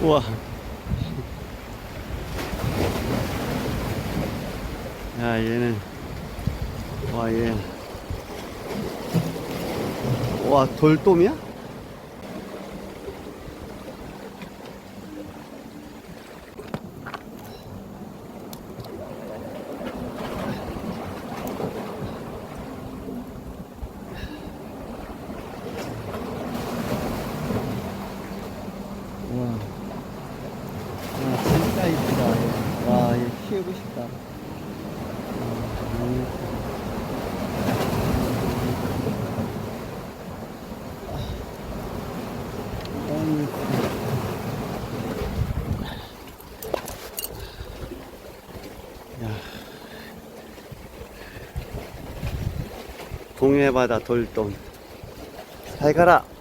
우와. 야, 얘는, 와, 얘. 와, 돌돔이야? 와, 와, 진짜 이쁘다. 얘. 와, 얘 키우고 싶다. 너무 예쁘다. 야. 동해바다 돌돔. 잘 가라.